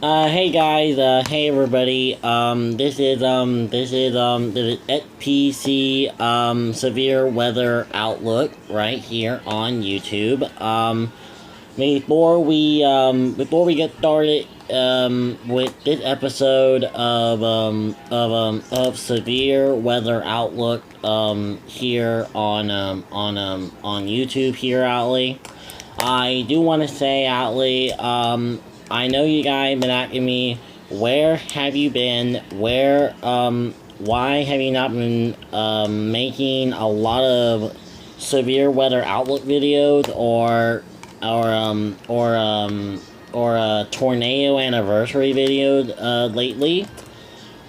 Hey guys, hey everybody, this is FPC, Severe Weather Outlook right here on YouTube. Before we get started, with this episode of Severe Weather Outlook, here on YouTube here, Ollie, I do want to say, Ollie, I know you guys have been asking me, where have you been? Why have you not been, making a lot of severe weather outlook videos or tornado anniversary videos, lately?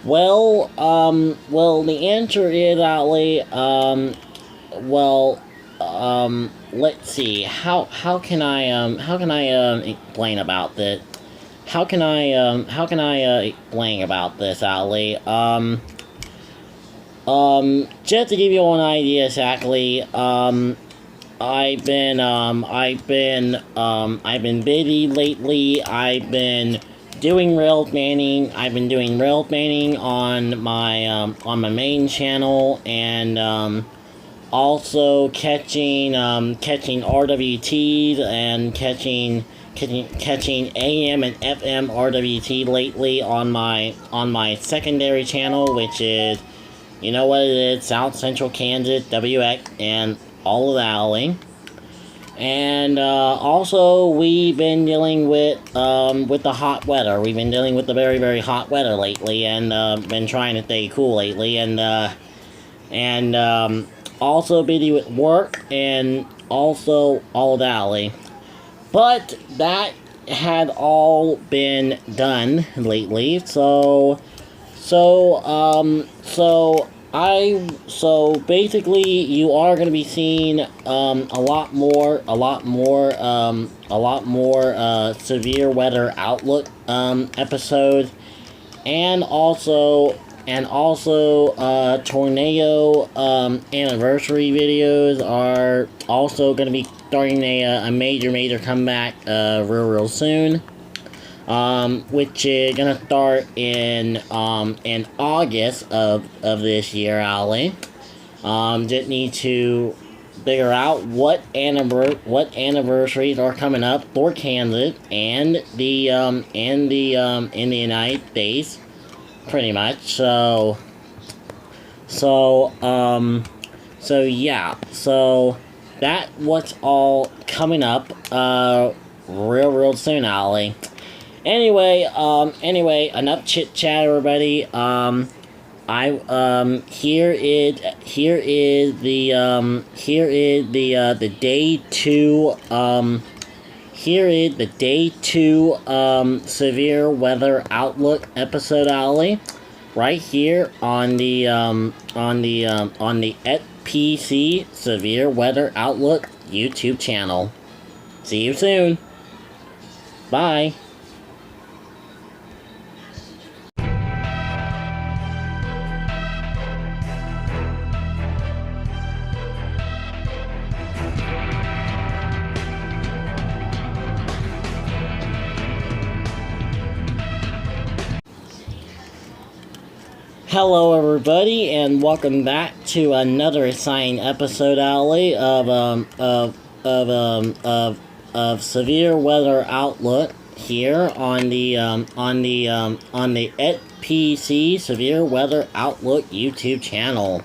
Well, the answer is, Ollie, let's see. How can I explain about this? How can I explain about this, Ollie? Just to give you an idea, exactly. I've been busy lately. I've been doing rail manning. I've been doing rail manning on my main channel, and also catching RWTs and catching AM and FM RWT lately on my secondary channel, which is, you know what it is, South Central Kansas WX and all of that, Ollie. And also we've been dealing with the hot weather. We've been dealing with the very, very hot weather lately, and been trying to stay cool lately, and also busy with work, and also all that, Ollie. But that had all been done lately, so basically you are going to be seeing a lot more severe weather outlook episodes, and also tornado anniversary videos are also going to be starting a major comeback real soon, which is going to start in August of this year, Ollie. Just need to figure out what anniversaries are coming up for Kansas and in the United States, pretty much. So yeah, so that what's all coming up real soon, Ollie. Anyway, enough chit chat, everybody. Here is the day two severe weather outlook episode, Ollie, right here on the FPC Severe Weather Outlook YouTube channel. See you soon. Bye. Hello, everybody, and welcome back to another exciting episode, Ollie, of Severe Weather Outlook here on the FPC Severe Weather Outlook YouTube channel.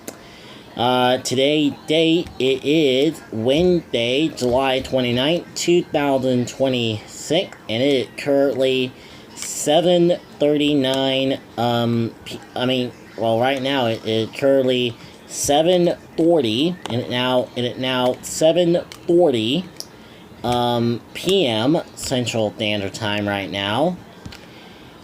Today's date, it is Wednesday, July 29th, 2026, and it is currently 7:39, right now it is currently 7:40, and it now 7:40 p.m. Central Standard Time right now.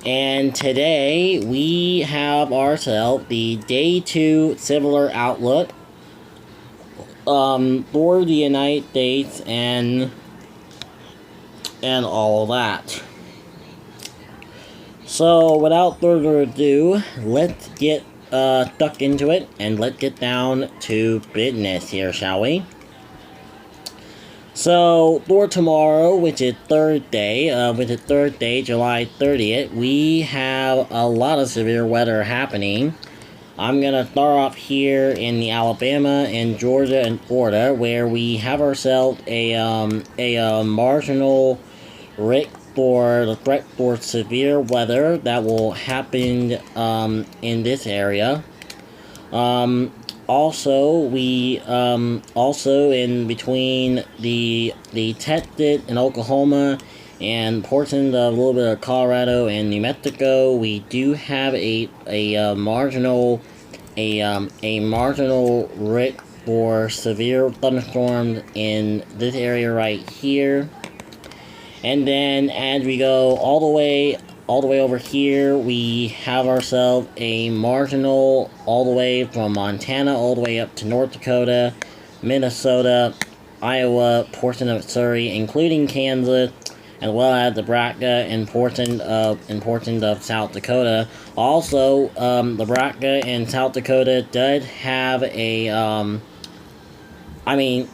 And today we have ourselves the day 2 severe outlook for the United States and all of that. So, without further ado, let's get stuck into it, and let's get down to business here, shall we? So for tomorrow, which is Thursday, July 30th, we have a lot of severe weather happening. I'm gonna start off here in the Alabama and Georgia and Florida, where we have ourselves a marginal risk for the threat for severe weather that will happen in this area. Also, also in between the Texas and Oklahoma and portions of a little bit of Colorado and New Mexico, we do have a marginal risk for severe thunderstorms in this area right here. And then as we go all the way over here, we have ourselves a marginal all the way from Montana all the way up to North Dakota, Minnesota, Iowa, portion of Missouri, including Kansas, as well as Nebraska and portion of South Dakota. Also, Nebraska and South Dakota does have a I was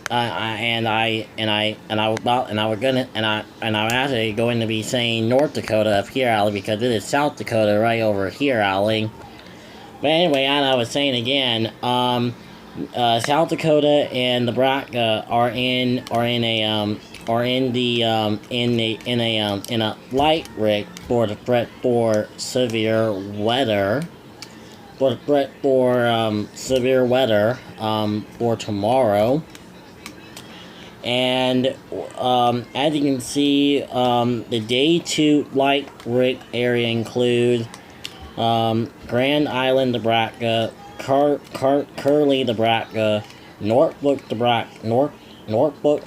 actually going to be saying North Dakota up here, Ali, because it is South Dakota right over here, Ali. But anyway, as I was saying again, South Dakota and Nebraska are in a light risk for the threat for severe weather. For tomorrow. And as you can see, the day 2 light risk area includes Grand Island, Nebraska, Curley, Nebraska, Norfolk,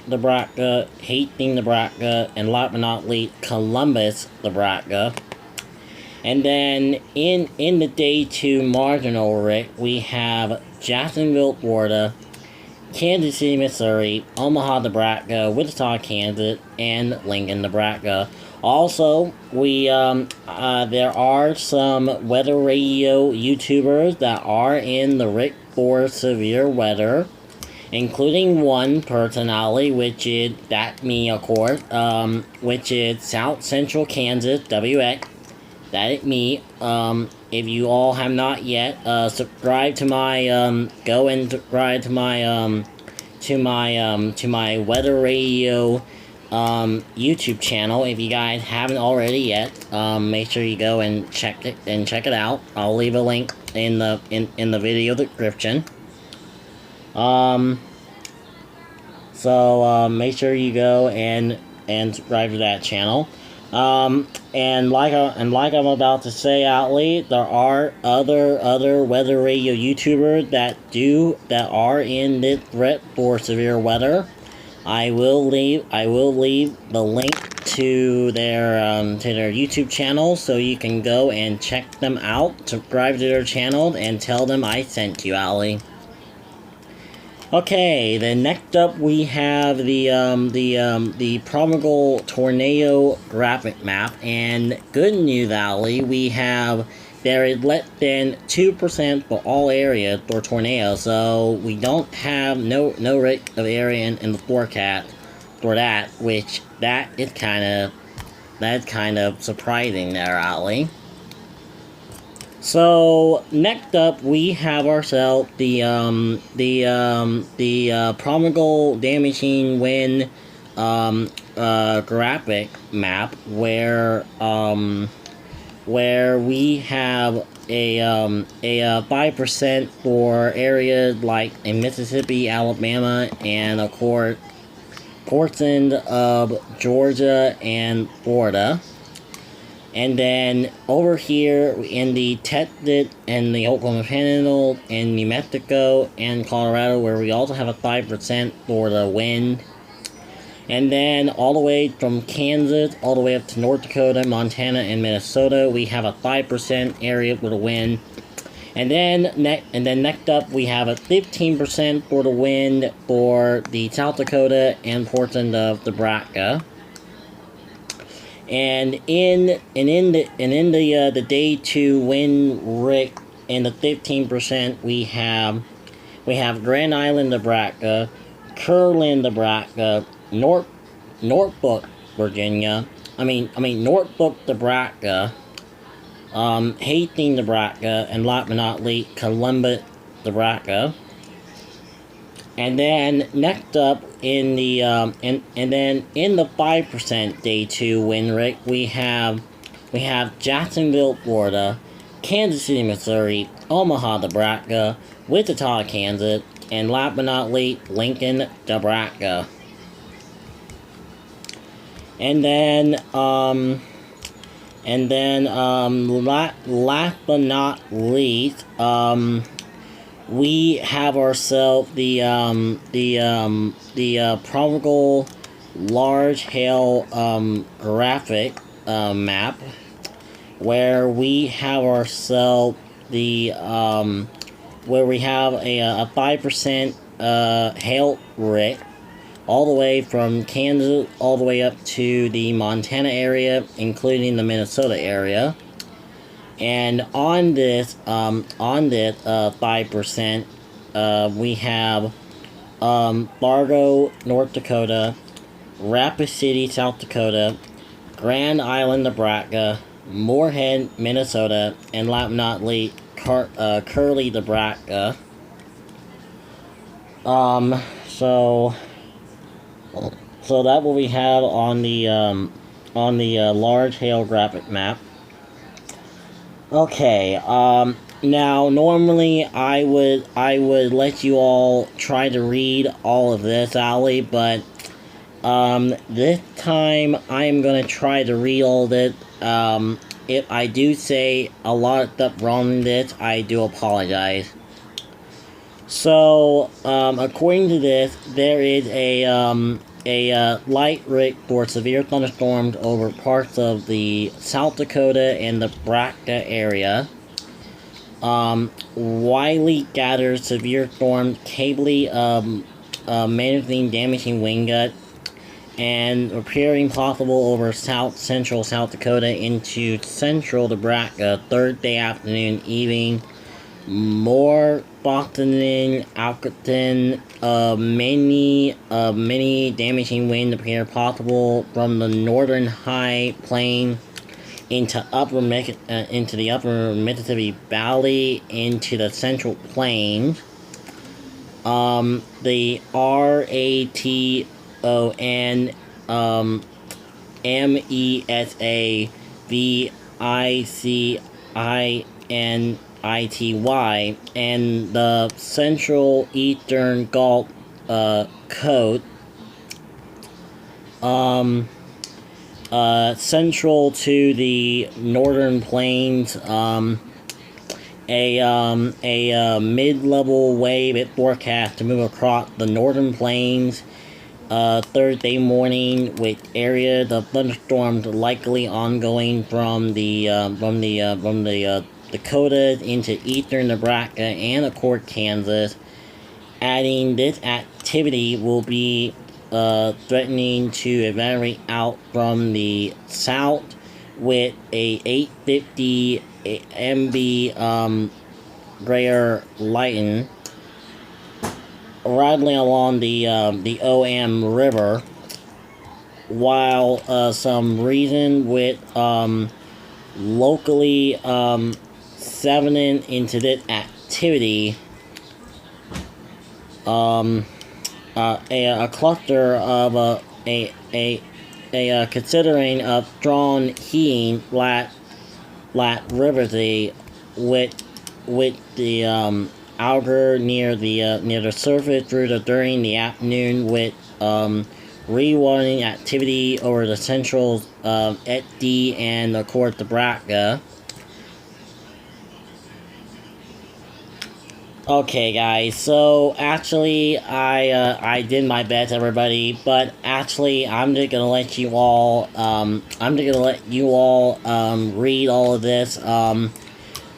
Nebraska, Hastings, Nebraska, and last but not least, Columbus, Nebraska. And then in the day 2 marginal risk, we have Jacksonville, Florida, Kansas City, Missouri, Omaha, Nebraska, Wichita, Kansas, and Lincoln, Nebraska. Also, there are some weather radio YouTubers that are in the risk for severe weather, including one personality, which is me, of course, which is South Central Kansas, WX. That is me. If you all have not yet, subscribe to my, go and subscribe to my, to my weather radio, YouTube channel. If you guys haven't already yet, make sure you go and check it out. I'll leave a link in the video description. So make sure you go and subscribe to that channel. And like I'm about to say, Ali, there are other weather radio YouTubers that are in this threat for severe weather. I will leave the link to their YouTube channel, so you can go and check them out, subscribe to their channel, and tell them I sent you, Ali. Okay, then next up we have the probable tornado graphic map, and good news, Ali, we have there is less than 2% for all areas for tornadoes, so we don't have no risk of area in the forecast for that, which that's kind of surprising there, Ali. So next up, we have ourselves the probable damaging wind graphic map, where we have a 5% for areas like in Mississippi, Alabama, and of course portions of Georgia and Florida. And then over here in the Texas and the Oklahoma Panhandle and New Mexico and Colorado, where we also have a 5% for the wind. And then all the way from Kansas all the way up to North Dakota, Montana, and Minnesota, we have a 5% area for the wind. And then next up, we have a 15% for the wind for the South Dakota and portions of Nebraska. And in the day 2 wind risk in the 15%, we have Grand Island, Nebraska, Curlin, Nebraska, Norfolk, Virginia. Norfolk, Nebraska. Hastings, Nebraska, and last but not least, Columbus, Nebraska. And then next up in the and then in the 5% day 2 win rate, we have Jacksonville, Florida, Kansas City, Missouri, Omaha, Nebraska, Wichita, Kansas, and last but not least, Lincoln, Nebraska. And then last but not least, we have ourselves the probable large hail graphic map, where we have ourselves the where we have a 5% hail rate all the way from Kansas all the way up to the Montana area, including the Minnesota area. And on this 5%, we have Fargo, North Dakota, Rapid City, South Dakota, Grand Island, Nebraska, Moorhead, Minnesota, and last but not least, Curly, Nebraska. So that's what we have on the large hail graphic map. Okay, now normally I would let you all try to read all of this, Ali, but this time I am gonna try to read all of it. If I do say a lot of stuff wrong in this, I do apologize. So, according to this, there is a light risk for severe thunderstorms over parts of the South Dakota and the Nebraska area. Widely gathered severe storms capably managing damaging wind gusts and appearing possible over central South Dakota into central Nebraska Thursday afternoon, evening. More Boston, Alberton, many damaging wind appear possible from the northern high plain into the upper Mississippi Valley into the central plains. The RATON MESA VICINITY and the Central Eastern Gulf Coast, central to the northern plains. A mid-level wave is forecast to move across the northern plains Thursday morning, with areas of thunderstorms likely ongoing from the Dakotas into eastern Nebraska and of course Kansas. Adding, this activity will be threatening to evaporate out from the south with a 850 MB greater lighten rattling along the OM River, while some reason with locally 7 into this activity. A cluster of considering a strong heating flat riversy with the outer near the surface during the afternoon, with rewatering activity over the central SD and of course Nebraska. Okay, guys, so actually, I did my best, everybody, but actually, I'm just gonna let you all, read all of this.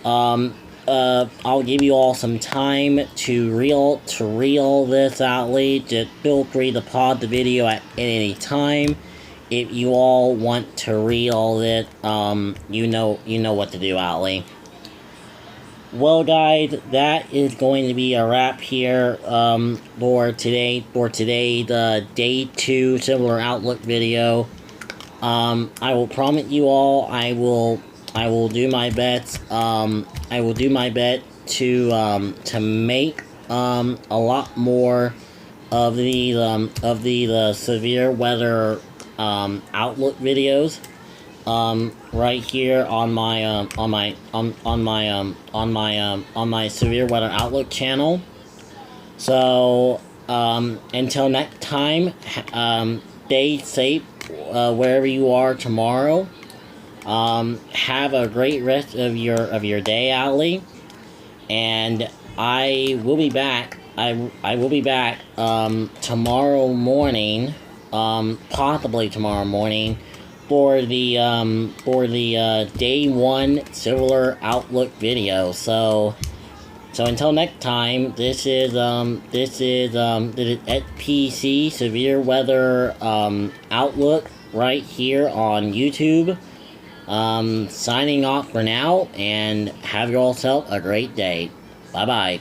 I'll give you all some time to read all this out. Just feel free to pause the video at any time. If you all want to read all this, you know what to do, Ali. Well, guys, that is going to be a wrap here for today. For today's day 2 similar outlook video. I will promise you all, I will do my best. I will do my best to make a lot more of the severe weather outlook videos. Right here on my severe weather outlook channel. So until next time, stay safe wherever you are tomorrow. Have a great rest of your day, Allie, and I will be back. I will be back tomorrow morning, possibly tomorrow morning, for the day 1 similar outlook video. So until next time, this is SPC Severe Weather Outlook right here on YouTube. Signing off for now, and have yourself a great day. Bye bye.